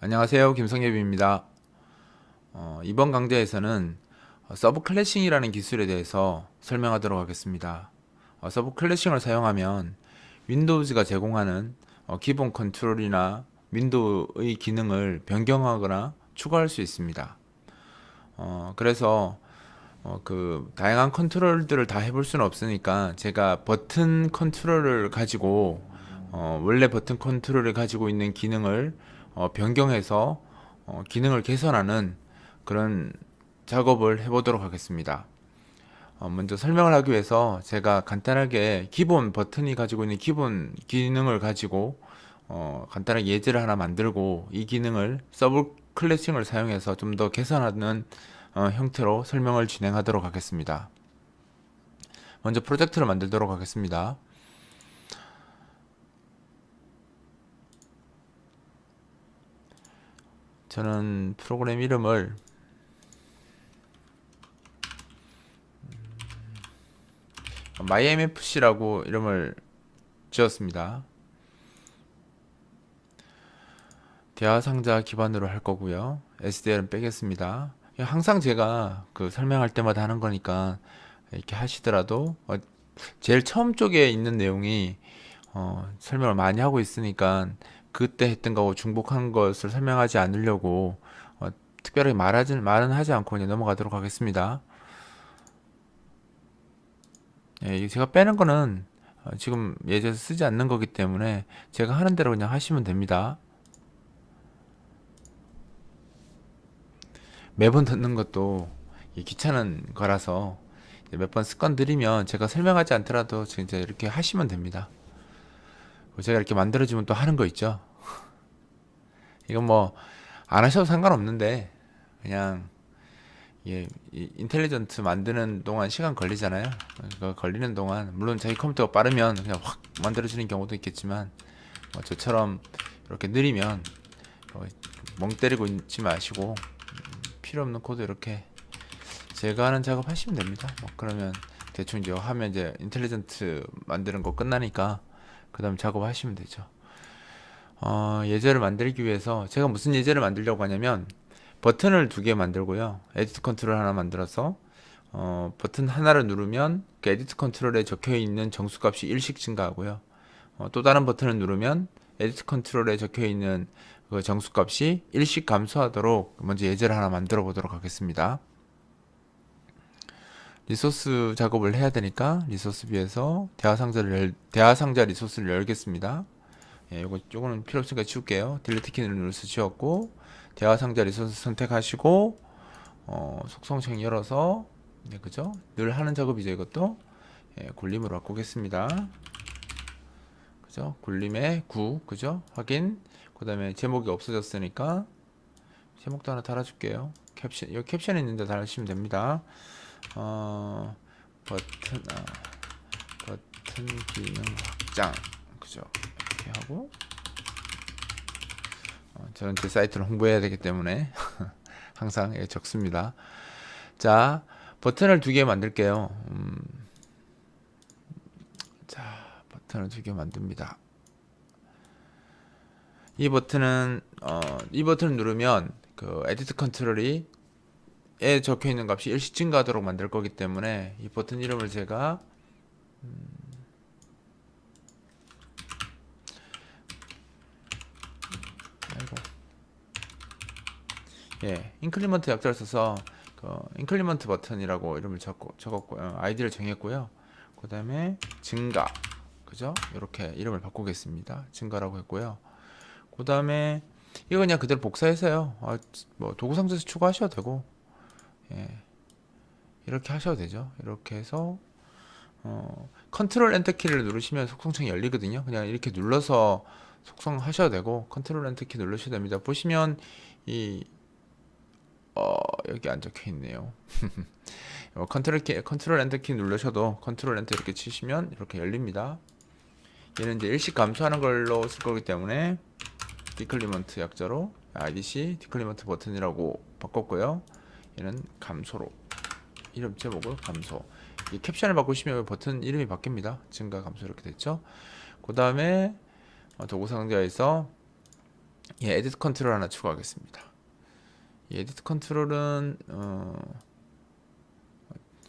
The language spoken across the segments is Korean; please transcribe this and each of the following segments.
안녕하세요. 김성예비입니다. 이번 강좌에서는 서브 클래싱이라는 기술에 대해서 설명하도록 하겠습니다. 서브 클래싱을 사용하면 윈도우즈가 제공하는 기본 컨트롤이나 윈도우의 기능을 변경하거나 추가할 수 있습니다. 그래서 그 다양한 컨트롤들을 다 해볼 수는 없으니까 제가 버튼 컨트롤을 가지고 원래 버튼 컨트롤을 가지고 있는 기능을 변경해서 기능을 개선하는 그런 작업을 해보도록 하겠습니다. 먼저 설명을 하기 위해서 제가 간단하게 기본 버튼이 가지고 있는 기본 기능을 가지고 간단하게 예제를 하나 만들고 이 기능을 서브 클래싱을 사용해서 좀 더 개선하는 형태로 설명을 진행하도록 하겠습니다. 먼저 프로젝트를 만들도록 하겠습니다. 저는 프로그램 이름을 MyMFC라고 이름을 지었습니다. 대화 상자 기반으로 할 거고요. SDL은 빼겠습니다. 항상 제가 그 설명할 때마다 하는 거니까 이렇게 하시더라도 제일 처음 쪽에 있는 내용이 설명을 많이 하고 있으니까 그때 했던 거하고 중복한 것을 설명하지 않으려고 특별하게 말은 하지 않고 그냥 넘어가도록 하겠습니다. 예, 제가 빼는 거는 지금 예제에서 쓰지 않는 거기 때문에 제가 하는 대로 그냥 하시면 됩니다. 매번 듣는 것도 귀찮은 거라서 몇 번 습관 들이면 제가 설명하지 않더라도 진짜 이렇게 하시면 됩니다. 제가 이렇게 만들어주면 또 하는 거 있죠. 이건 뭐 안 하셔도 상관없는데 그냥 인텔리전트 만드는 동안 시간 걸리잖아요. 그 걸리는 동안 물론 자기 컴퓨터가 빠르면 그냥 확 만들어지는 경우도 있겠지만 저처럼 이렇게 느리면 멍 때리고 있지 마시고 필요 없는 코드 이렇게 제거하는 작업 하시면 됩니다. 그러면 대충 이제 하면 이제 인텔리전트 만드는 거 끝나니까 그 다음 작업하시면 되죠. 예제를 만들기 위해서 제가 무슨 예제를 만들려고 하냐면 버튼을 두 개 만들고요. 에디트 컨트롤 하나 만들어서 버튼 하나를 누르면 그 에디트 컨트롤에 적혀 있는 정수값이 1씩 증가하고요. 또 다른 버튼을 누르면 에디트 컨트롤에 적혀 있는 그 정수값이 1씩 감소하도록 먼저 예제를 하나 만들어 보도록 하겠습니다. 리소스 작업을 해야 되니까 리소스 뷰에서 대화 상자 리소스를 열겠습니다. 예, 요거는 필요 없으니까 지울게요. 딜리트 키를 눌러서 지웠고 대화 상자 리소스 선택하시고 속성창 열어서 그죠? 늘 하는 작업이죠. 이것도 굴림으로 바꾸겠습니다. 그죠? 굴림의 9 그죠? 확인. 그 다음에 제목이 없어졌으니까 제목도 하나 달아줄게요. 캡션 여기 캡션이 있는데 달아주시면 됩니다. 어, 버튼 버튼 기능 확장 그죠? 이렇게 하고 저는 제 사이트를 홍보해야 되기 때문에 항상 적습니다. 자, 버튼을 두 개 만들게요. 자, 버튼을 두 개 만듭니다. 이 버튼을 누르면 그 에디트 컨트롤이 에 적혀 있는 값이 일시 증가하도록 만들 거기 때문에 이 버튼 이름을 제가 아이고 인클리먼트 약자를 써서 그 인클리먼트 버튼이라고 이름을 적었고요. 아이디를 정했고요. 그 다음에 증가 그죠? 이렇게 이름을 바꾸겠습니다. 증가라고 했고요. 그 다음에 이거 그냥 그대로 복사해서요. 뭐 도구 상자에서 추가하셔도 되고 이렇게 하셔도 되죠. 이렇게 해서 컨트롤 엔터 키를 누르시면 속성창이 열리거든요. 그냥 이렇게 눌러서 속성하셔도 되고 컨트롤 엔터 키 누르셔도 됩니다. 보시면 이 여기 안 적혀 있네요. 컨트롤 엔터 키 누르셔도 컨트롤 엔터 이렇게 치시면 이렇게 열립니다. 얘는 이제 일식 감소하는 걸로 쓸 거기 때문에 디클리먼트 약자로 IDC 디클리먼트 버튼이라고 바꿨고요. 얘는 감소로 이름 제목을 감소. 이 캡션을 바꾸시면 버튼 이름이 바뀝니다. 증가 감소 이렇게 됐죠. 그 다음에 도구 상자에서 예, 에디트 컨트롤 하나 추가하겠습니다. 이 에디트 컨트롤은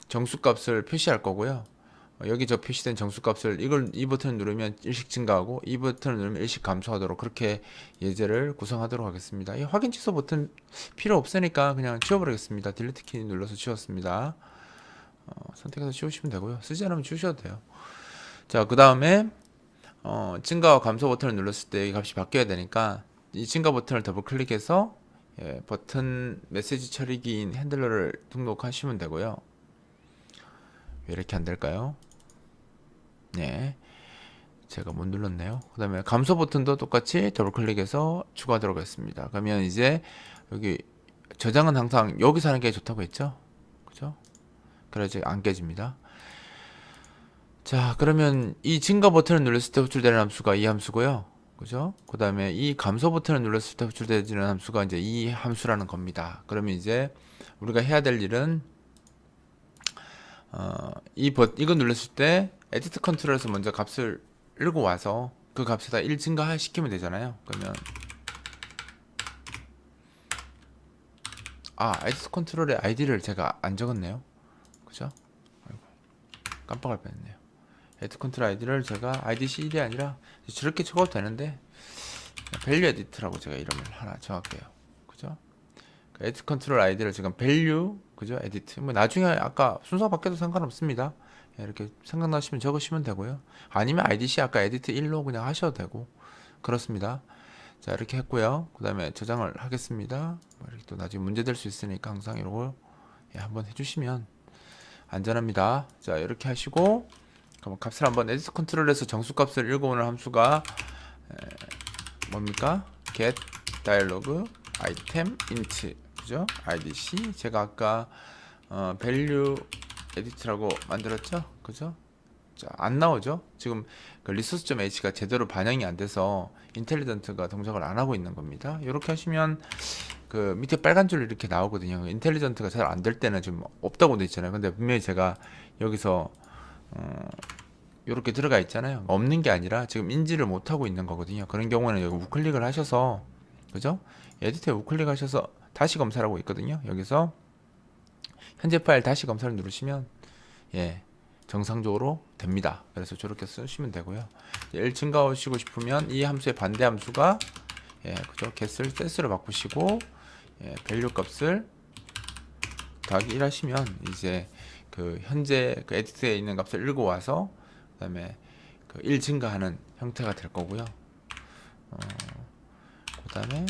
정수값을 표시할 거고요. 여기 저 표시된 정수값을 이 버튼을 누르면 일씩 증가하고 이 버튼을 누르면 일씩 감소하도록 그렇게 예제를 구성하도록 하겠습니다. 이 확인 취소 버튼 필요 없으니까 그냥 지워버리겠습니다. 딜리트 키 눌러서 지웠습니다. 선택해서 지우시면 되고요. 쓰지 않으면 지우셔도 돼요. 자, 그 다음에 증가와 감소 버튼을 눌렀을 때 이 값이 바뀌어야 되니까 이 증가 버튼을 더블 클릭해서 예, 버튼 메시지 처리기인 핸들러를 등록하시면 되고요. 왜 이렇게 안 될까요? 네, 제가 못 눌렀네요. 그 다음에 감소 버튼도 똑같이 더블 클릭해서 추가하도록 하겠습니다. 그러면 이제 여기 저장은 항상 여기서 하는 게 좋다고 했죠? 그죠? 그래야지 안 깨집니다. 자, 그러면 이 증가 버튼을 눌렀을 때 호출되는 함수가 이 함수고요. 그죠? 그 다음에 이 감소 버튼을 눌렀을 때 호출되는 함수가 이제 이 함수라는 겁니다. 그러면 이제 우리가 해야 될 일은 이거 눌렀을 때 에디트 컨트롤에서 먼저 값을 읽고 와서 그 값에다 1 증가시키면 되잖아요. 그러면 에디트 컨트롤의 아이디를 제가 안 적었네요. 그죠? 아이고, 깜빡할 뻔했네요. 에디트 컨트롤 아이디를 제가 아이디 cd이 아니라 저렇게 적어도 되는데 밸류 에디트라고 제가 이름을 하나 정할게요. 그죠? 에디트 컨트롤 아이디를 지금 밸류 그죠? 에디트 뭐 나중에 아까 순서가 바뀌어도 상관없습니다. 이렇게 생각나시면 적으시면 되고요. 아니면 IDC 아까 에디트 1로 그냥 하셔도 되고 그렇습니다. 자, 이렇게 했고요. 그 다음에 저장을 하겠습니다. 이렇게 또 나중에 문제 될 수 있으니까 항상 이걸 한번 해주시면 안전합니다. 자, 이렇게 하시고 그럼 값을 한번 에디트 컨트롤에서 정수값을 읽어오는 함수가 뭡니까? get dialog item int 그죠? idc 제가 아까 value edit라고 만들었죠? 그죠? 자, 안 나오죠? 지금 그 resource.h가 제대로 반영이 안 돼서 인텔리전트가 동작을 안 하고 있는 겁니다. 이렇게 하시면 그 밑에 빨간 줄 이렇게 나오거든요. 인텔리전트가 잘 안 될 때는 좀 없다고 돼 있잖아요. 근데 분명히 제가 여기서 이렇게 들어가 있잖아요. 없는 게 아니라 지금 인지를 못 하고 있는 거거든요. 그런 경우는 여기 우클릭을 하셔서 그죠? 에디터에 우클릭 하셔서 다시 검사를 하고 있거든요. 여기서 현재 파일 다시 검사를 누르시면 정상적으로 됩니다. 그래서 저렇게 쓰시면 되고요. 1 증가하시고 싶으면 이 함수의 반대 함수가 그죠? get을 set으로 바꾸시고 value 값을 더하기 1 하시면 이제 그 현재 그 에디트에 있는 값을 읽어 와서 그다음에 그 1 증가하는 형태가 될 거고요. 그다음에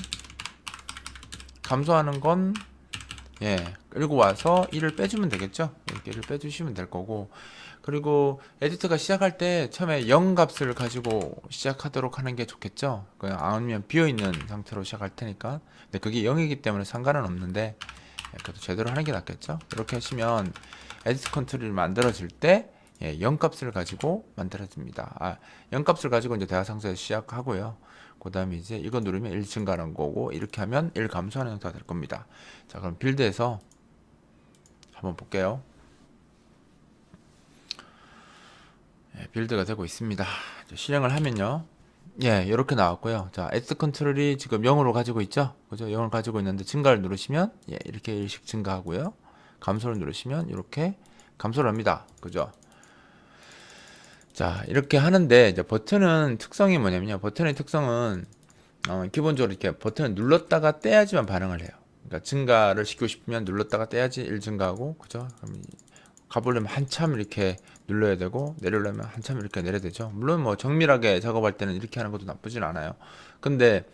감소하는 건 끌고 와서 1을 빼주면 되겠죠. 이렇게 1을 빼주시면 될 거고 그리고 에디트가 시작할 때 처음에 0 값을 가지고 시작하도록 하는 게 좋겠죠. 아니면 비어있는 상태로 시작할 테니까 근데 그게 0이기 때문에 상관은 없는데 그래도 제대로 하는 게 낫겠죠. 이렇게 하시면 에디트 컨트롤이 만들어질 때 0 값을 가지고 만들어집니다. 0 값을 가지고 이제 대화 상태에서 시작하고요. 그 다음에 이제 이거 누르면 1 증가하는 거고 이렇게 하면 1 감소하는 형태가 될 겁니다. 자, 그럼 빌드에서 한번 볼게요. 빌드가 되고 있습니다. 실행을 하면요. 이렇게 나왔고요. 자, 에디트 컨트롤이 지금 0으로 가지고 있죠. 그죠? 0을 가지고 있는데 증가를 누르시면 이렇게 일씩 증가하고요. 감소를 누르시면 이렇게 감소를 합니다. 그죠? 자, 이렇게 하는데 이제 버튼은 특성이 뭐냐면요. 버튼의 특성은 기본적으로 이렇게 버튼을 눌렀다가 떼야지만 반응을 해요. 그러니까 증가를 시키고 싶으면 눌렀다가 떼야지 1 증가하고 그죠? 그럼 가보려면 한참 이렇게 눌러야 되고 내리려면 한참 이렇게 내려야 되죠. 물론 뭐 정밀하게 작업할 때는 이렇게 하는 것도 나쁘진 않아요. 근데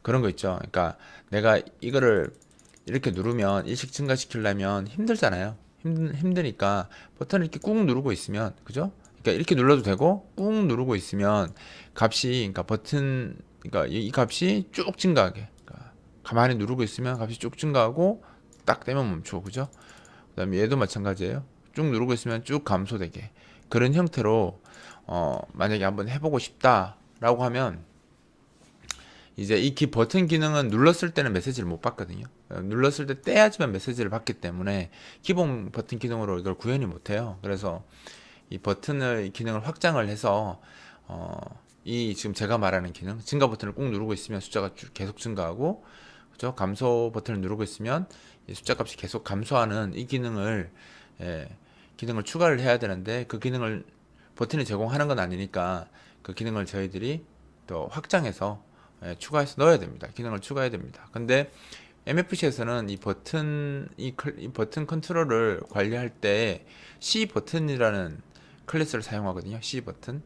그런 거 있죠. 그러니까 내가 이거를 이렇게 누르면 일식 증가시키려면 힘들잖아요. 힘드니까 버튼을 이렇게 꾹 누르고 있으면 그죠? 그러니까 이렇게 눌러도 되고 꾹 누르고 있으면 값이 그러니까 버튼 그러니까 이 값이 쭉 증가하게 그러니까 가만히 누르고 있으면 값이 쭉 증가하고 딱 떼면 멈추고 그죠? 그다음에 얘도 마찬가지예요. 쭉 누르고 있으면 쭉 감소되게 그런 형태로 만약에 한번 해보고 싶다라고 하면 이제 이 버튼 기능은 눌렀을 때는 메시지를 못 받거든요. 눌렀을 때 떼야지만 메시지를 받기 때문에 기본 버튼 기능으로 이걸 구현이 못해요. 그래서 이 버튼의 기능을 확장을 해서 이 지금 제가 말하는 기능, 증가 버튼을 꾹 누르고 있으면 숫자가 계속 증가하고, 그죠? 감소 버튼을 누르고 있으면 이 숫자 값이 계속 감소하는 이 기능을, 예, 기능을 추가를 해야 되는데, 그 기능을 버튼이 제공하는 건 아니니까 그 기능을 저희들이 또 확장해서, 예, 추가해서 넣어야 됩니다. 기능을 추가해야 됩니다. 근데 MFC에서는 이 버튼 컨트롤을 관리할 때 C 버튼이라는 클래스를 사용하거든요. C 버튼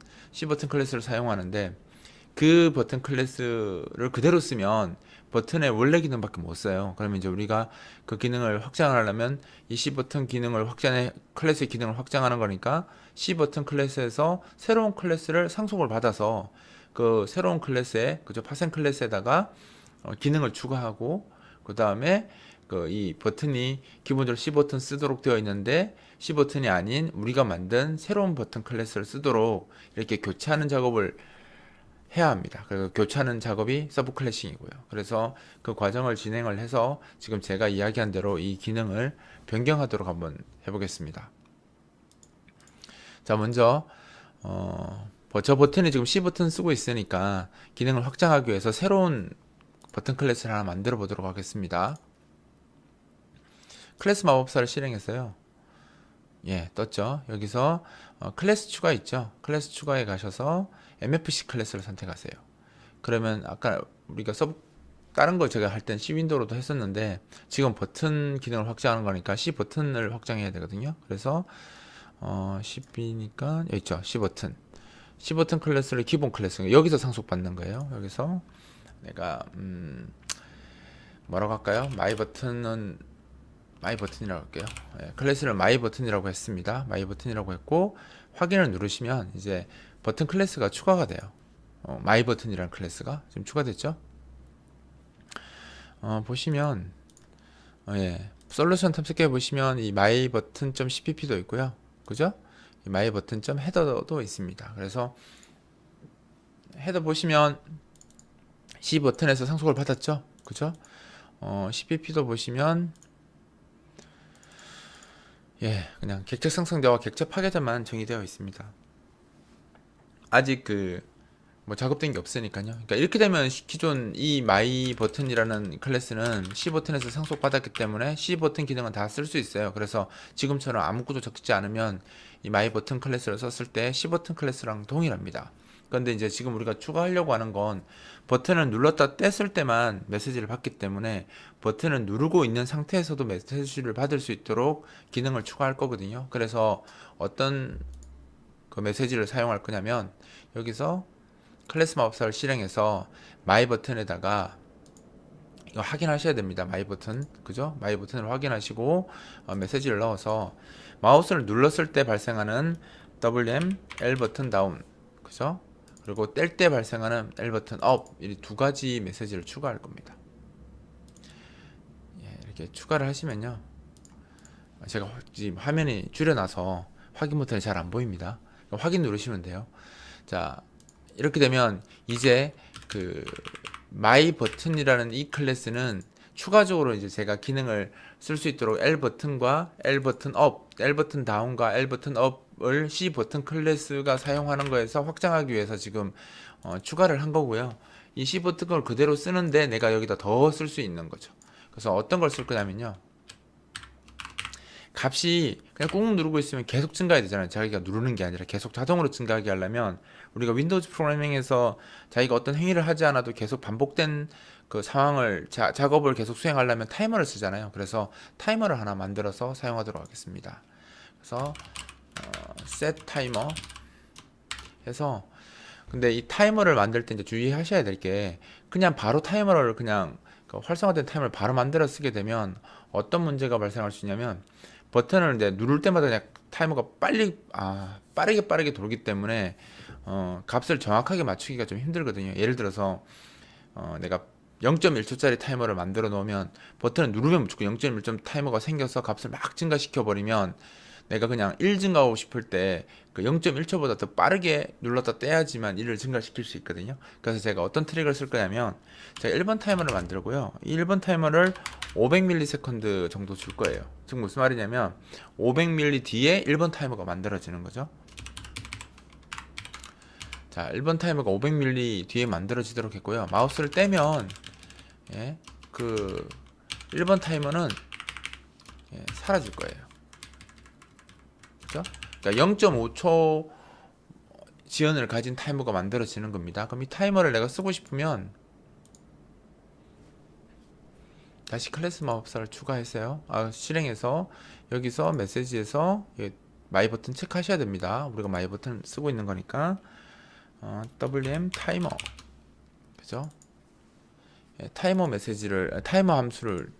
클래스를 사용하는데, 그 버튼 클래스를 그대로 쓰면 버튼의 원래 기능밖에 못 써요. 그러면 이제 우리가 그 기능을 확장하려면 이 C 버튼 기능을 클래스의 기능을 확장하는 거니까 C 버튼 클래스에서 새로운 클래스를 상속을 받아서 그 새로운 클래스에, 그죠? 파생 클래스에다가 기능을 추가하고, 그 다음에 이 버튼이 기본적으로 C 버튼 쓰도록 되어 있는데 C 버튼이 아닌 우리가 만든 새로운 버튼 클래스를 쓰도록 이렇게 교체하는 작업을 해야 합니다. 그리고 교체하는 작업이 서브 클래싱이고요. 그래서 그 과정을 진행을 해서 지금 제가 이야기한 대로 이 기능을 변경하도록 한번 해보겠습니다. 자, 먼저 저 버튼이 지금 C 버튼 쓰고 있으니까 기능을 확장하기 위해서 새로운 버튼 클래스를 하나 만들어 보도록 하겠습니다. 클래스 마법사를 실행했어요. 예, 떴죠. 여기서 클래스 추가 있죠. 클래스 추가에 가셔서 MFC 클래스를 선택하세요. 그러면 아까 우리가 다른 걸 제가 할 땐 C 윈도우로도 했었는데 지금 버튼 기능을 확장하는 거니까 C 버튼을 확장해야 되거든요. 그래서 CB니까 여기 있죠. C 버튼 클래스를 기본 클래스 여기서 상속받는 거예요. 여기서 내가 뭐라고 할까요? 마이 버튼이라고 할게요. 예, 클래스를 마이 버튼이라고 했습니다. 마이 버튼이라고 했고 확인을 누르시면 이제 버튼 클래스가 추가가 돼요. 마이 버튼이라는 클래스가 지금 추가됐죠. 보시면 예, 솔루션 탐색해 보시면 이 마이 버튼.cpp도 있고요. 그죠? 이 마이 버튼.헤더도 있습니다. 그래서 헤더 보시면 C 버튼에서 상속을 받았죠. 그죠? cpp도 보시면 예, 그냥 객체 상승자와 객체 파괴자만 정의되어 있습니다. 아직 뭐 작업된 게 없으니까요. 그러니까 이렇게 되면 기존 이 마이 버튼이라는 클래스는 C 버튼에서 상속받았기 때문에 C 버튼 기능은 다 쓸 수 있어요. 그래서 지금처럼 아무것도 적지 않으면 이 마이 버튼 클래스를 썼을 때 C 버튼 클래스랑 동일합니다. 그런데 이제 지금 우리가 추가하려고 하는 건 버튼을 눌렀다 뗐을 때만 메시지를 받기 때문에 버튼을 누르고 있는 상태에서도 메시지를 받을 수 있도록 기능을 추가할 거거든요. 그래서 어떤 그 메시지를 사용할 거냐면 여기서 클래스 마법사를 실행해서 마이 버튼에다가 이거 확인하셔야 됩니다. 마이 버튼, 그죠? 마이 버튼을 확인하시고 메시지를 넣어서 마우스를 눌렀을 때 발생하는 WM L 버튼 다운, 그죠? 그리고 뗄 때 발생하는 L 버튼 업, 이 두 가지 메시지를 추가할 겁니다. 예, 이렇게 추가를 하시면요, 제가 지금 화면이 줄여놔서 확인 버튼이 잘 안 보입니다. 확인 누르시면 돼요. 자, 이렇게 되면 이제 마이 버튼이라는 이 클래스는 추가적으로 이제 제가 기능을 쓸 수 있도록 L 버튼과 L 버튼 업, L 버튼 다운과 L 버튼 업을 C 버튼 클래스가 사용하는 거에서 확장하기 위해서 지금 추가를 한 거고요. 이 C 버튼을 그대로 쓰는데 내가 여기다 더 쓸 수 있는 거죠. 그래서 어떤 걸 쓸 거냐면요, 값이 그냥 꾹 누르고 있으면 계속 증가해야 되잖아요. 자기가 누르는 게 아니라 계속 자동으로 증가하게 하려면 우리가 윈도우즈 프로그래밍에서 자기가 어떤 행위를 하지 않아도 계속 반복된 그 상황을 작업을 계속 수행하려면 타이머를 쓰잖아요. 그래서 타이머를 하나 만들어서 사용하도록 하겠습니다. 그래서 set 타이머 해서, 근데 이 타이머를 만들 때 이제 주의하셔야 될 게 그냥 바로 타이머를 그냥 활성화된 타이머를 바로 만들어 쓰게 되면 어떤 문제가 발생할 수 있냐면 버튼을 이제 누를 때마다 그냥 타이머가 빠르게 돌기 때문에 값을 정확하게 맞추기가 좀 힘들거든요. 예를 들어서 내가 0.1초짜리 타이머를 만들어 놓으면 버튼을 누르면 무조건 0.1점 타이머가 생겨서 값을 막 증가시켜 버리면 내가 그냥 1 증가하고 싶을 때 그 0.1초보다 더 빠르게 눌렀다 떼야지만 1을 증가시킬 수 있거든요. 그래서 제가 어떤 트릭을 쓸 거냐면 제가 1번 타이머를 만들고요. 이 1번 타이머를 500ms 정도 줄 거예요. 즉 무슨 말이냐면 500ms 뒤에 1번 타이머가 만들어지는 거죠. 자, 1번 타이머가 500ml 뒤에 만들어지도록 했고요. 마우스를 떼면 예, 그 1번 타이머는 예, 사라질 거예요. 그죠? 그러니까 0.5초 지연을 가진 타이머가 만들어지는 겁니다. 그럼 이 타이머를 내가 쓰고 싶으면 다시 클래스 마법사를 추가했어요. 실행해서 여기서 메시지에서 마이 버튼 체크하셔야 됩니다. 우리가 마이 버튼 쓰고 있는 거니까 WM 타이머, 그죠? 예, 타이머 메시지를 타이머 함수를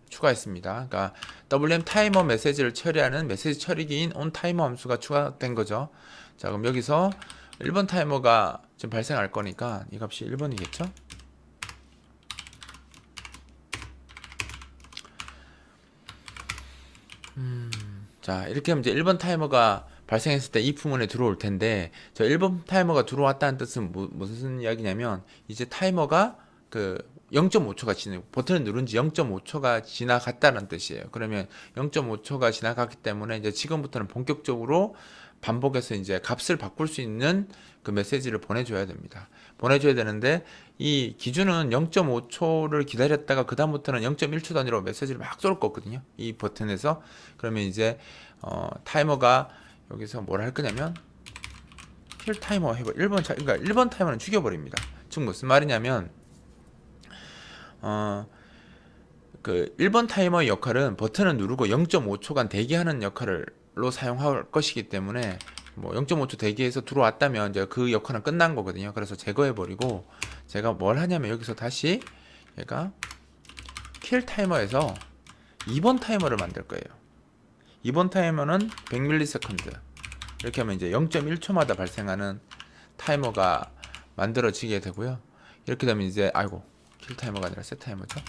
추가했습니다. 그러니까 WM 타이머 메시지를 처리하는 메시지 처리기인 on 타이머 함수가 추가된 거죠. 자, 그럼 여기서 1번 타이머가 지금 발생할 거니까 이 값이 1번이겠죠? 자, 이렇게 하면 이제 1번 타이머가 발생했을 때 이 부문에 들어올 텐데, 저 1번 타이머가 들어왔다는 뜻은 무슨 이야기냐면, 이제 타이머가 그 0.5초가 버튼을 누른 지 0.5초가 지나갔다는 뜻이에요. 그러면 0.5초가 지나갔기 때문에 이제 지금부터는 본격적으로 반복해서 이제 값을 바꿀 수 있는 그 메시지를 보내줘야 됩니다. 보내줘야 되는데 이 기준은 0.5초를 기다렸다가 그 다음부터는 0.1초 단위로 메시지를 막 쏠 거거든요. 이 버튼에서. 그러면 이제 타이머가 여기서 뭘 할 거냐면 킬 타이머 해버 1번 그러니까 1번 타이머는 죽여버립니다. 즉 무슨 말이냐면 그 1번 타이머의 역할은 버튼을 누르고 0.5초간 대기하는 역할로 사용할 것이기 때문에 뭐 0.5초 대기해서 들어왔다면 이제 그 역할은 끝난 거거든요. 그래서 제거해 버리고 제가 뭘 하냐면 여기서 다시 얘가 킬 타이머에서 2번 타이머를 만들 거예요. 2번 타이머는 100ms 이렇게 하면 이제 0.1초마다 발생하는 타이머가 만들어지게 되고요. 이렇게 되면 이제 킬 타이머가 아니라 셋 타이머죠.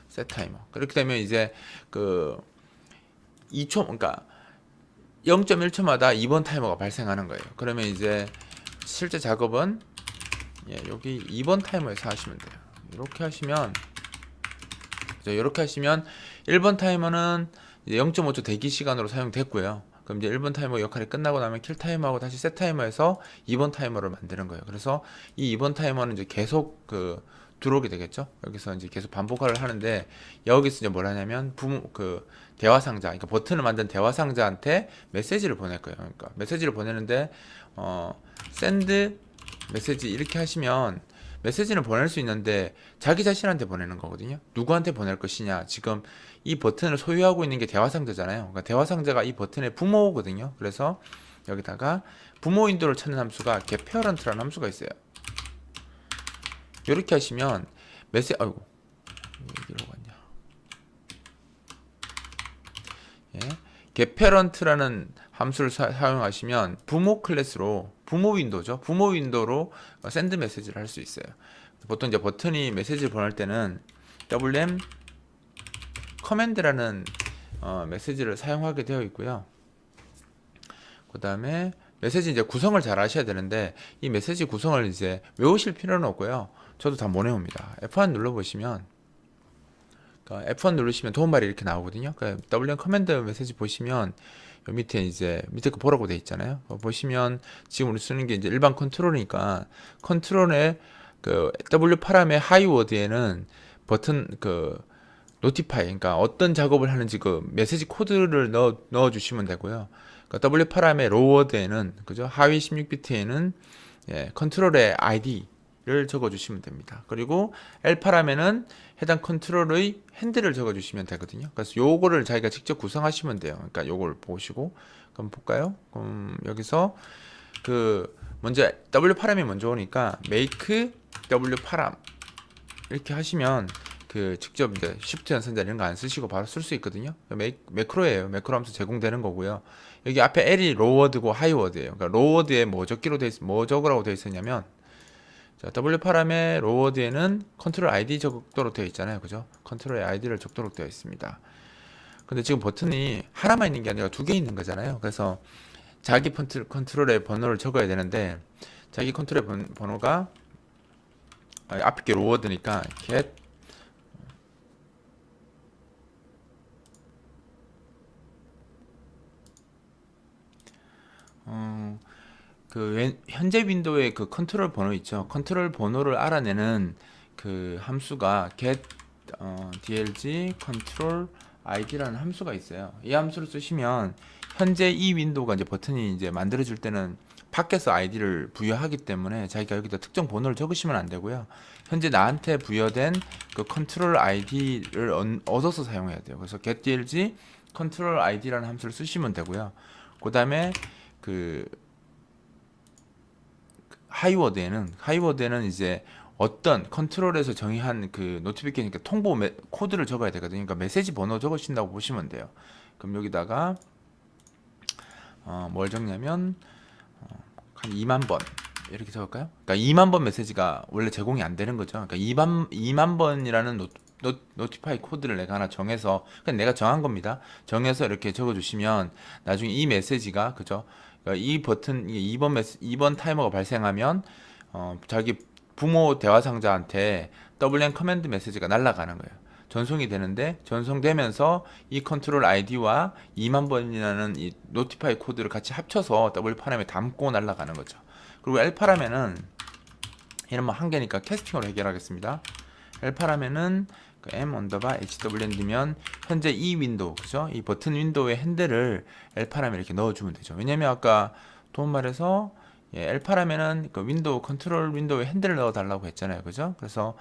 셋 타이머. 그렇게 되면 이제 그 2초 그러니까 0.1초마다 2번 타이머가 발생하는 거예요. 그러면 이제 실제 작업은 여기 2번 타이머에서 하시면 돼요. 이렇게 하시면 1번 타이머는 이제 0.5초 대기 시간으로 사용됐고요. 그럼 이제 1번 타이머 역할이 끝나고 나면 킬 타이머하고 다시 셋 타이머에서 2번 타이머를 만드는 거예요. 그래서 이 2번 타이머는 이제 계속 들어오게 되겠죠. 여기서 이제 계속 반복을 하는데 여기서 이제 뭘 하냐면 대화 상자, 그러니까 버튼을 만든 대화 상자한테 메시지를 보낼 거예요. 그러니까 메시지를 보내는데 send 메시지 이렇게 하시면 메시지는 보낼 수 있는데 자기 자신한테 보내는 거거든요. 누구한테 보낼 것이냐. 지금 이 버튼을 소유하고 있는 게 대화 상자잖아요. 그러니까 대화 상자가 이 버튼의 부모거든요. 그래서 여기다가 부모 윈도우를 찾는 함수가 getParent라는 함수가 있어요. 이렇게 하시면 어디로 갔냐? getParent라는 함수를 사용하시면 부모 클래스로 부모 윈도우죠. 부모 윈도우로 샌드 메시지를 할 수 있어요. 보통 이제 버튼이 메시지를 보낼 때는 wm 커맨드라는 메시지를 사용하게 되어 있고요. 그 다음에 메시지 이제 구성을 잘 하셔야 되는데 이 메시지 구성을 이제 외우실 필요는 없고요. 저도 다 못 외웁니다. F1 눌러보시면 F1 누르시면 도움말이 이렇게 나오거든요. 그러니까 WM 커맨드 메시지 보시면 요 밑에 이제 밑에 거 보라고 돼 있잖아요. 보시면 지금 우리 쓰는 게 이제 일반 컨트롤이니까 컨트롤에 W 파람의 하이 워드에는 버튼 노티파이 그러니까 어떤 작업을 하는지 메시지 코드를 넣어 주시면 되고요. 그러니까 W 파람의 로우 워드에는 그죠? 하위 16비트에는 컨트롤의 ID를 적어 주시면 됩니다. 그리고 L 파람에는 해당 컨트롤의 핸들을 적어 주시면 되거든요. 그래서 요거를 자기가 직접 구성하시면 돼요. 그러니까 요걸 보시고 그럼 볼까요? 여기서 먼저 W 파람이 먼저 오니까 make W 파람 이렇게 하시면 직접 이제 Shift 연산자 이런 거 안 쓰시고 바로 쓸 수 있거든요. 매크로예요. 매크로 하면서 제공되는 거고요. 여기 앞에 L이 로워드고 하이워드예요. 그러니까 로워드에 뭐 적으라고 되어 있었냐면 자, W 파람의 로워드에는 컨트롤 ID 적도록 되어 있잖아요. 그죠? 컨트롤 ID를 적도록 되어 있습니다. 근데 지금 버튼이 하나만 있는 게 아니라 두 개 있는 거잖아요. 그래서 자기 컨트롤의 번호를 적어야 되는데 자기 컨트롤의 번호가 앞에 게 로워드니까 get 현재 윈도우의 그 컨트롤 번호 있죠. 컨트롤 번호를 알아내는 그 함수가 get dlg control id라는 함수가 있어요. 이 함수를 쓰시면 현재 이 윈도우가 이제 버튼이 이제 만들어질 때는 밖에서 아이디를 부여하기 때문에 자기가 여기다 특정 번호를 적으시면 안 되고요. 현재 나한테 부여된 그 컨트롤 아이디를 얻어서 사용해야 돼요. 그래서 getDLG 컨트롤 아이디라는 함수를 쓰시면 되고요. 그 다음에 그 하이워드에는 이제 어떤 컨트롤에서 정의한 그 노티피케이션, 그러니까 통보 코드를 적어야 되거든요. 그러니까 메시지 번호 적으신다고 보시면 돼요. 그럼 여기다가 뭘 적냐면 한 2만 번 이렇게 적을까요? 그러니까 2만 번 메시지가 원래 제공이 안 되는 거죠. 그러니까 2만 번이라는 노티파이 코드를 내가 하나 정해서, 그냥 내가 정한 겁니다. 정해서 이렇게 적어주시면 나중에 이 메시지가, 그죠? 그러니까 이 버튼, 2번 타이머가 발생하면 자기 부모 대화 상자한테 WM 커맨드 메시지가 날아가는 거예요. 전송이 되는데, 전송되면서 이 컨트롤 아이디와 2만 번이라는 이 노티파이 코드를 같이 합쳐서 W파람에 담고 날아가는 거죠. 그리고 L파람에는 얘는 뭐 한 개니까 캐스팅으로 해결하겠습니다. L파람에는 그 m HWN드면 현재 이 윈도우, 그죠? 이 버튼 윈도우의 핸들을 L파람에 이렇게 넣어주면 되죠. 왜냐면 아까 도움말에서 L파람에는 그 윈도우 컨트롤 윈도우의 핸들을 넣어달라고 했잖아요, 그죠? 그래서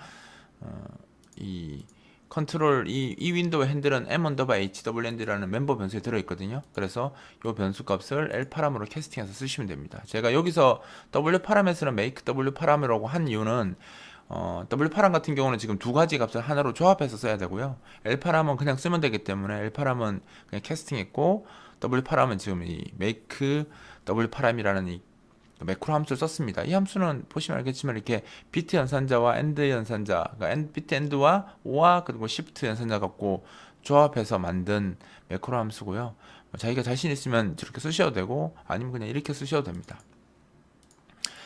이 컨트롤 이 윈도우 핸들은 m_hwnd라는 멤버 변수에 들어있거든요. 그래서 이 변수 값을 L파람으로 캐스팅해서 쓰시면 됩니다. 제가 여기서 W파람에서는 make W파람이라고 한 이유는 W파람 같은 경우는 지금 두 가지 값을 하나로 조합해서 써야 되고요. L파람은 그냥 쓰면 되기 때문에 L파람은 그냥 캐스팅했고, W파람은 지금 이 make W파람이라는 이 매크로 함수를 썼습니다. 이 함수는 보시면 알겠지만 이렇게 비트 연산자와 엔드 연산자, 그러니까 비트 엔드와 오와 그리고 시프트 연산자 갖고 조합해서 만든 매크로 함수고요. 자기가 자신 있으면 저렇게 쓰셔도 되고 아니면 그냥 이렇게 쓰셔도 됩니다.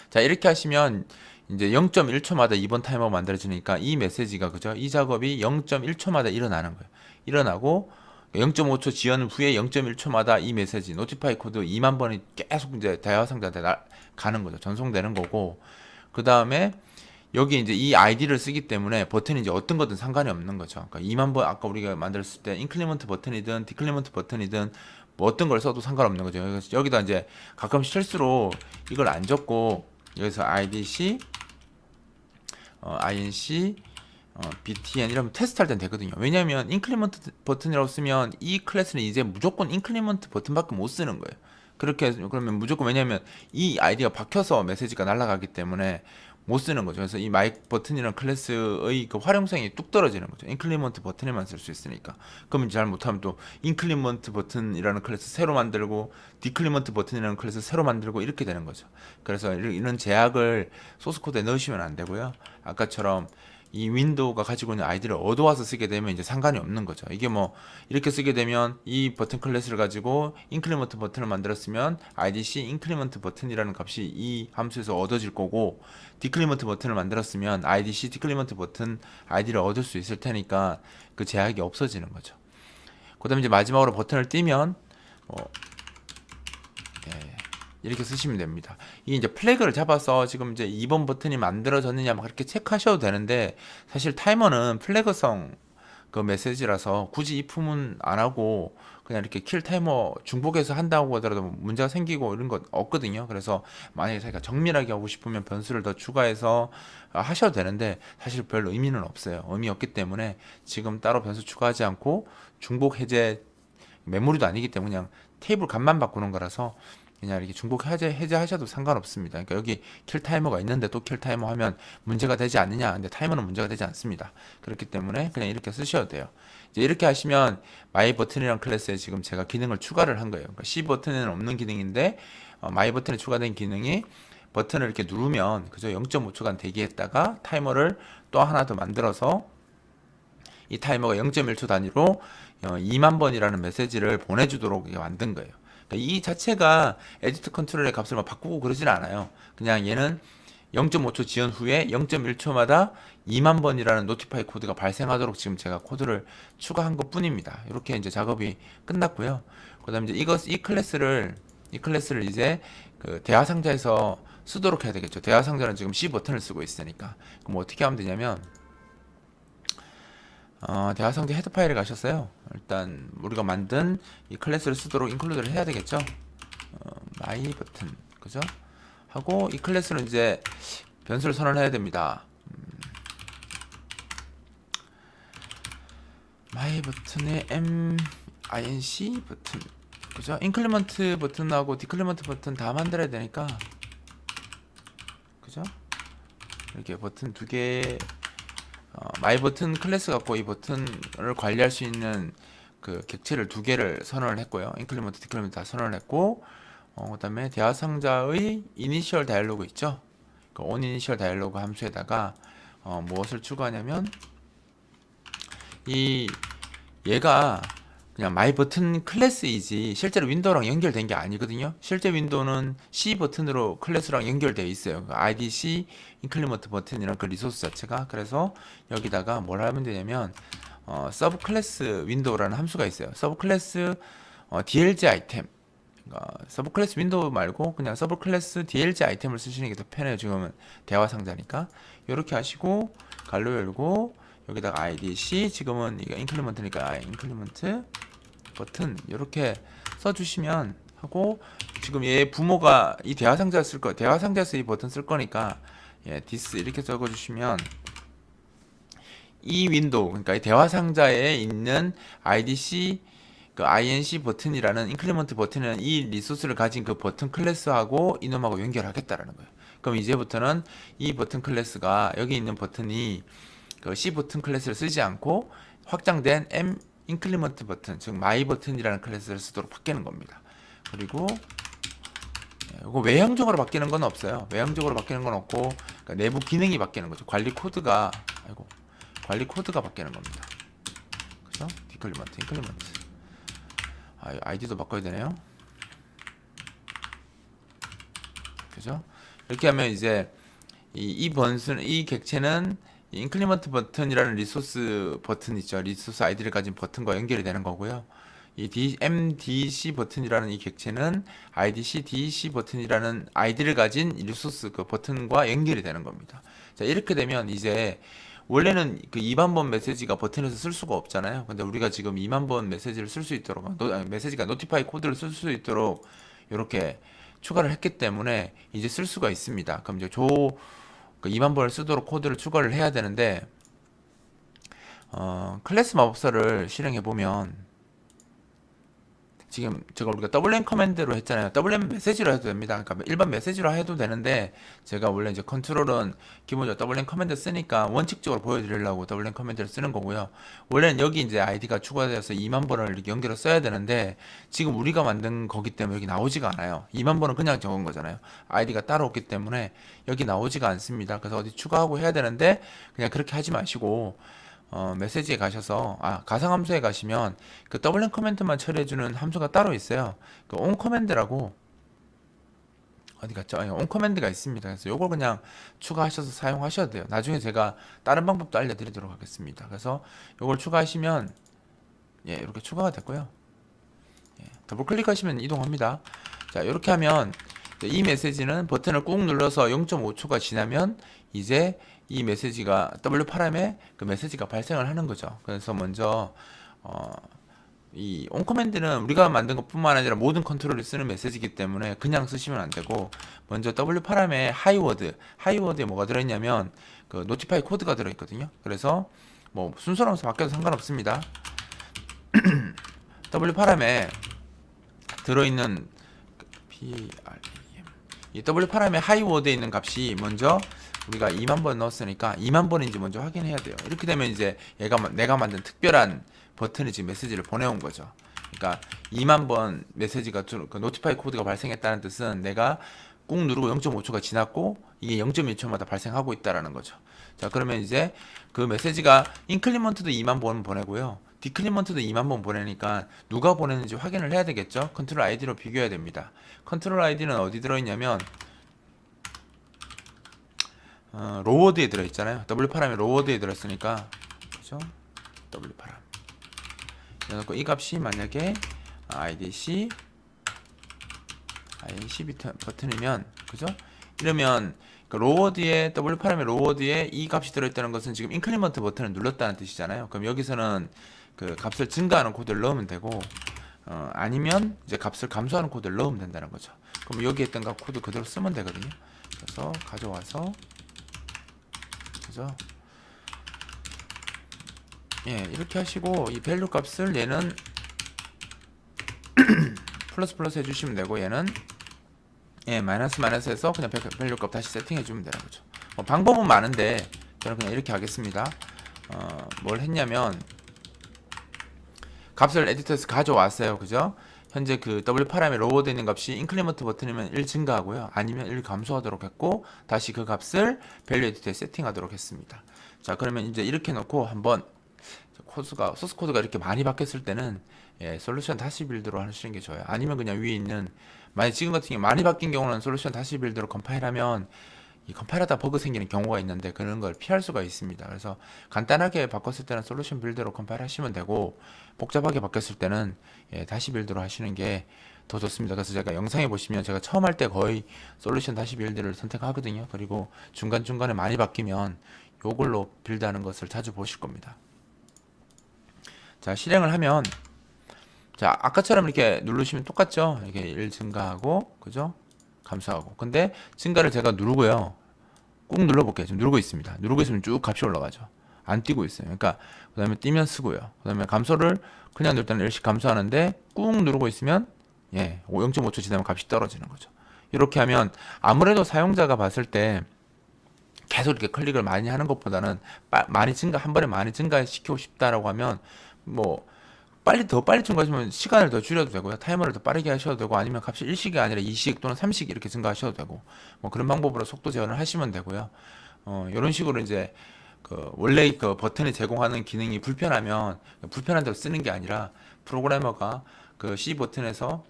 자, 이렇게 하시면 이제 0.1초마다 2번 타이머가 만들어지니까 이 메시지가, 그죠? 이 작업이 0.1초마다 일어나는 거예요. 일어나고 0.5초 지연 후에 0.1초마다 이 메시지 노티파이 코드 2만 번이 계속 이제 대화 상자한테 가는 거죠. 전송되는 거고, 그 다음에 여기 이제 이 아이디를 쓰기 때문에 버튼이 이제 어떤 거든 상관이 없는 거죠. 그러니까 2만 번 아까 우리가 만들었을 때 인클리먼트 버튼이든 디클리먼트 버튼이든 뭐 어떤 걸 써도 상관없는 거죠. 그래서 여기다 이제 가끔 실수로 이걸 안 적고 여기서 IDC INC BTN 이러면 테스트 할 땐 되거든요. 왜냐면 인클리먼트 버튼이라고 쓰면 이 클래스는 이제 무조건 인클리먼트 버튼밖에 못 쓰는 거예요. 그렇게 그러면 무조건, 왜냐면 이 아이디가 박혀서 메시지가 날아가기 때문에 못 쓰는 거죠. 그래서 이 마이크 버튼이라는 클래스의 그 활용성이 뚝 떨어지는 거죠. 인클리먼트 버튼에만 쓸 수 있으니까. 그러면 잘못하면 또 인클리먼트 버튼이라는 클래스 새로 만들고 디클리먼트 버튼이라는 클래스 새로 만들고 이렇게 되는 거죠. 그래서 이런 제약을 소스 코드에 넣으시면 안 되고요. 아까처럼 이 윈도우가 가지고 있는 아이디를 얻어와서 쓰게 되면 이제 상관이 없는 거죠. 이게 뭐 이렇게 쓰게 되면 이 버튼 클래스를 가지고 인크리먼트 버튼을 만들었으면 IDC 인크리먼트 버튼이라는 값이 이 함수에서 얻어질 거고, 디클리먼트 버튼을 만들었으면 IDC 디클리먼트 버튼 아이디를 얻을 수 있을 테니까 그 제약이 없어지는 거죠. 그 다음에 이제 마지막으로 버튼을 띄면 이렇게 쓰시면 됩니다. 이 이제 플래그를 잡아서 지금 이제 2번 버튼이 만들어졌느냐 막 그렇게 체크하셔도 되는데, 사실 타이머는 플래그성 그 메시지라서 굳이 이 품은 안 하고 그냥 이렇게 킬 타이머 중복해서 한다고 하더라도 문제가 생기고 이런 거 없거든요. 그래서 만약에 자기가 정밀하게 하고 싶으면 변수를 더 추가해서 하셔도 되는데 사실 별 의미는 없어요. 의미 없기 때문에 지금 따로 변수 추가하지 않고 중복 해제, 메모리도 아니기 때문에 그냥 테이블 값만 바꾸는 거라서 그냥 이렇게 중복 해제하셔도 상관없습니다. 그러니까 여기 킬 타이머가 있는데 또 킬 타이머 하면 문제가 되지 않느냐? 근데 타이머는 문제가 되지 않습니다. 그렇기 때문에 그냥 이렇게 쓰셔도 돼요. 이제 이렇게 하시면 마이 버튼이라는 클래스에 지금 제가 기능을 추가를 한 거예요. 그러니까 C 버튼에는 없는 기능인데 마이 버튼에 추가된 기능이 버튼을 이렇게 누르면, 그죠? 0.5초간 대기했다가 타이머를 또 하나 더 만들어서 이 타이머가 0.1초 단위로 2만 번이라는 메시지를 보내주도록 만든 거예요. 이 자체가 에디트 컨트롤의 값을 막 바꾸고 그러진 않아요. 그냥 얘는 0.5초 지연 후에 0.1초마다 2만 번이라는 노티파이 코드가 발생하도록 지금 제가 코드를 추가한 것 뿐입니다. 이렇게 이제 작업이 끝났고요. 그 다음에 이제 이 클래스를 이제 그 대화 상자에서 쓰도록 해야 되겠죠. 대화 상자는 지금 C 버튼을 쓰고 있으니까. 그럼 어떻게 하면 되냐면 대화 상자 헤드 파일에 가셨어요. 일단 우리가 만든 이 클래스를 쓰도록 인클루드를 해야 되겠죠. my 버튼 그죠? 하고 이 클래스는 이제 변수를 선언해야 됩니다. my 버튼에 inc 버튼 그죠? 인클리먼트 버튼하고 디클리먼트 버튼 다 만들어야 되니까 그죠? 이렇게 버튼 두 개 마이 버튼 클래스 갖고 이 버튼을 관리할 수 있는 그 객체를 두 개를 선언을 했고요. 인클리먼트, 디클리먼트 다 선언을 했고 그다음에 대화 상자의 이니셜 다이얼로그 있죠? 그 onInitial 다이얼로그 함수에다가 무엇을 추가하냐면 얘가 그냥 마이 버튼 클래스이지 실제로 윈도우랑 연결된 게 아니거든요. 실제 윈도우는 C 버튼으로 클래스랑 연결되어 있어요. 그 IDC 인클리먼트 버튼이란 그 리소스 자체가. 그래서 여기다가 뭘 하면 되냐면 서브 클래스 윈도우라는 함수가 있어요. 서브 클래스 DLG 아이템. 서브 클래스 윈도우 말고 그냥 서브 클래스 DLG 아이템을 쓰시는 게 더 편해요. 지금은 대화 상자니까. 이렇게 하시고 갈로 열고 여기다가 IDC 지금은 이거 인클리먼트니까 인클리먼트 버튼 이렇게 써주시면 하고 지금 얘 부모가 이 대화 상자 쓸 거 대화 상자에서 이 버튼 쓸 거니까 this 이렇게 적어주시면 이 윈도우 그러니까 이 대화 상자에 있는 IDC 그 INC 버튼이라는 인클리먼트 버튼은 이 리소스를 가진 그 버튼 클래스하고 이놈하고 연결하겠다라는 거예요. 그럼 이제부터는 이 버튼 클래스가 여기 있는 버튼이 그 C 버튼 클래스를 쓰지 않고 확장된 M 인클리먼트 버튼, 즉 마이 버튼이라는 클래스를 쓰도록 바뀌는 겁니다. 그리고 이거 외형적으로 바뀌는 건 없어요. 외형적으로 바뀌는 건 없고 그러니까 내부 기능이 바뀌는 거죠. 관리 코드가 바뀌는 겁니다. 그죠? 디클리먼트, 인클리먼트. 아이디도 바꿔야 되네요. 그죠? 이렇게 하면 이제 이 객체는 인클리먼트 버튼이라는 리소스 버튼 있죠. 리소스 아이디를 가진 버튼과 연결이 되는 거고요. 이 MDC 버튼이라는 이 객체는 IDC DEC 버튼이라는 아이디를 가진 리소스 그 버튼과 연결이 되는 겁니다. 자, 이렇게 되면 이제 원래는 그 2만 번 메시지가 버튼에서 쓸 수가 없잖아요. 근데 우리가 지금 2만 번 메시지를 쓸 수 있도록 메시지가 노티파이 코드를 쓸 수 있도록 이렇게 추가를 했기 때문에 이제 쓸 수가 있습니다. 그럼 이제 그 2만 번을 쓰도록 코드를 추가를 해야 되는데 클래스 마법사를 실행해 보면 지금 제가 우리가 WM 커맨드로 했잖아요. WM 메시지로 해도 됩니다. 그러니까 일반 메시지로 해도 되는데 제가 원래 이제 컨트롤은 기본적으로 WM 커맨드 쓰니까 원칙적으로 보여드리려고 WM 커맨드를 쓰는 거고요. 원래는 여기 이제 아이디가 추가되어서 2만 번을 이렇게 연결해 써야 되는데 지금 우리가 만든 거기 때문에 여기 나오지가 않아요. 2만 번은 그냥 적은 거잖아요. 아이디가 따로 없기 때문에 여기 나오지가 않습니다. 그래서 어디 추가하고 해야 되는데 그냥 그렇게 하지 마시고 메시지에 가셔서 가상함수에 가시면 그 WM 커맨드만 처리해주는 함수가 따로 있어요. 그 on 커맨드라고 어디 갔죠? on 커맨드가 있습니다. 그래서 요걸 그냥 추가하셔서 사용하셔도 돼요. 나중에 제가 다른 방법도 알려드리도록 하겠습니다. 그래서 요걸 추가하시면 이렇게 추가가 됐고요. 더블 클릭하시면 이동합니다. 자, 이렇게 하면 이 메시지는 버튼을 꾹 눌러서 0.5초가 지나면 이제 이 메시지가 W8M에 그 메시지가 발생을 하는 거죠. 그래서 먼저 이 onCommand는 우리가 만든 것뿐만 아니라 모든 컨트롤이 쓰는 메시지이기 때문에 그냥 쓰시면 안 되고 먼저 W8M에 하이워드에 뭐가 들어있냐면 그 노티파이 코드가 들어있거든요. 그래서 뭐 순서로 바뀌어도 상관없습니다. W8M에 들어있는 이 W8M에 하이워드에 있는 값이 먼저 우리가 2만 번 넣었으니까 2만 번인지 먼저 확인해야 돼요. 이렇게 되면 이제 내가 만든 특별한 버튼이 지금 메시지를 보내온 거죠. 그러니까 2만 번 메시지가 그 노티파이 코드가 발생했다는 뜻은 내가 꾹 누르고 0.5초가 지났고 이게 0.1초마다 발생하고 있다라는 거죠. 자, 그러면 이제 그 메시지가 인클리먼트도 2만 번 보내고요. 디클리먼트도 2만 번 보내니까 누가 보냈는지 확인을 해야 되겠죠. 컨트롤 아이디로 비교해야 됩니다. 컨트롤 아이디는 어디 들어있냐면 로워드에 들어있잖아요. W8M이 로워드에 들어있으니까 그죠? W8M 그래서 이 값이 만약에 IDC IC 버튼이면 그죠? 이러면 그 로워드에 W8의 로워드에 이 값이 들어있다는 것은 지금 인크리먼트 버튼을 눌렀다는 뜻이잖아요. 그럼 여기서는 그 값을 증가하는 코드를 넣으면 되고 아니면 이제 값을 감소하는 코드를 넣으면 된다는 거죠. 그럼 여기 했던 값 코드 그대로 쓰면 되거든요. 그래서 가져와서 그죠? 예, 이렇게 하시고 이 밸류 값을 얘는 플러스 플러스 해주시면 되고 얘는 예, 마이너스 마이너스 해서 그냥 밸류 값 다시 세팅해 주면 되는 거죠. 방법은 많은데 저는 그냥 이렇게 하겠습니다. 뭘 했냐면 값을 에디터에서 가져왔어요. 그죠? 현재 그 W8의 로워드 있는 값이 인크리먼트 버튼이면 1 증가하고요. 아니면 1 감소하도록 했고 다시 그 값을 밸류 에디터에 세팅하도록 했습니다. 자, 그러면 이제 이렇게 놓고 한번 코드가 소스 코드가 이렇게 많이 바뀌었을 때는 예, 솔루션 다시 빌드로 하시는 게 좋아요. 아니면 그냥 위에 있는 만약 지금 같은 경우 많이 바뀐 경우는 솔루션 다시 빌드로 컴파일하면 이 컴파일하다 버그 생기는 경우가 있는데 그런 걸 피할 수가 있습니다. 그래서 간단하게 바꿨을 때는 솔루션 빌드로 컴파일 하시면 되고 복잡하게 바뀌었을 때는 예, 다시 빌드로 하시는 게 더 좋습니다. 그래서 제가 영상에 보시면 제가 처음 할 때 거의 솔루션 다시 빌드를 선택하거든요. 그리고 중간중간에 많이 바뀌면 요걸로 빌드하는 것을 자주 보실 겁니다. 자, 실행을 하면 자, 아까처럼 이렇게 누르시면 똑같죠? 이렇게 1 증가하고 그죠? 감소하고. 근데 증가를 제가 누르고요. 꾹 눌러볼게요. 지금 누르고 있습니다. 누르고 있으면 쭉 값이 올라가죠. 안 뛰고 있어요. 그러니까 그 다음에 뛰면 쓰고요. 그 다음에 감소를 그냥 누를 때는 1씩 감소하는데 꾹 누르고 있으면 예, 0.5초 지나면 값이 떨어지는 거죠. 이렇게 하면 아무래도 사용자가 봤을 때 계속 이렇게 클릭을 많이 하는 것보다는 많이 증가 한 번에 많이 증가시키고 싶다라고 하면 뭐 더 빨리 증가하시면 시간을 더 줄여도 되고요. 타이머를 더 빠르게 하셔도 되고 아니면 값이 1식이 아니라 2식 또는 3식 이렇게 증가하셔도 되고 뭐 그런 방법으로 속도 제한을 하시면 되고요. 이런 식으로 이제 그 원래 그 버튼이 제공하는 기능이 불편하면 불편한 대로 쓰는 게 아니라 프로그래머가 그 C 버튼에서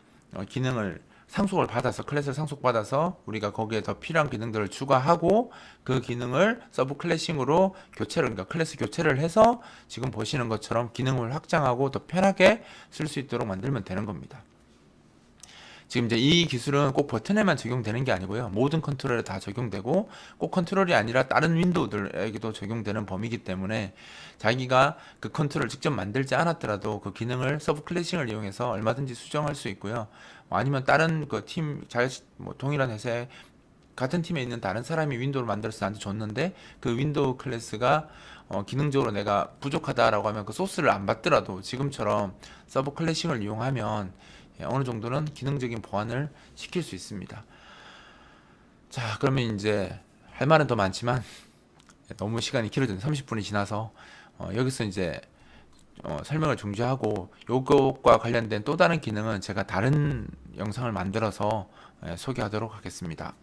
기능을 상속을 받아서 클래스를 상속받아서 우리가 거기에 더 필요한 기능들을 추가하고 그 기능을 서브 클래싱으로 교체를 그러니까 클래스 교체를 해서 지금 보시는 것처럼 기능을 확장하고 더 편하게 쓸 수 있도록 만들면 되는 겁니다. 지금 이제 이 기술은 꼭 버튼에만 적용되는 게 아니고요. 모든 컨트롤에 다 적용되고 꼭 컨트롤이 아니라 다른 윈도우들에게도 적용되는 범위이기 때문에 자기가 그 컨트롤을 직접 만들지 않았더라도 그 기능을 서브 클래싱을 이용해서 얼마든지 수정할 수 있고요. 아니면 다른 그 팀 뭐 동일한 회사에 같은 팀에 있는 다른 사람이 윈도우를 만들어서 나한테 줬는데 그 윈도우 클래스가 기능적으로 내가 부족하다라고 하면 그 소스를 안 받더라도 지금처럼 서브 클래싱을 이용하면 예, 어느 정도는 기능적인 보완을 시킬 수 있습니다. 자, 그러면 이제 할 말은 더 많지만 너무 시간이 길어졌네. 30분이 지나서 여기서 이제 설명을 중지하고 요것과 관련된 또 다른 기능은 제가 다른 영상을 만들어서 소개하도록 하겠습니다.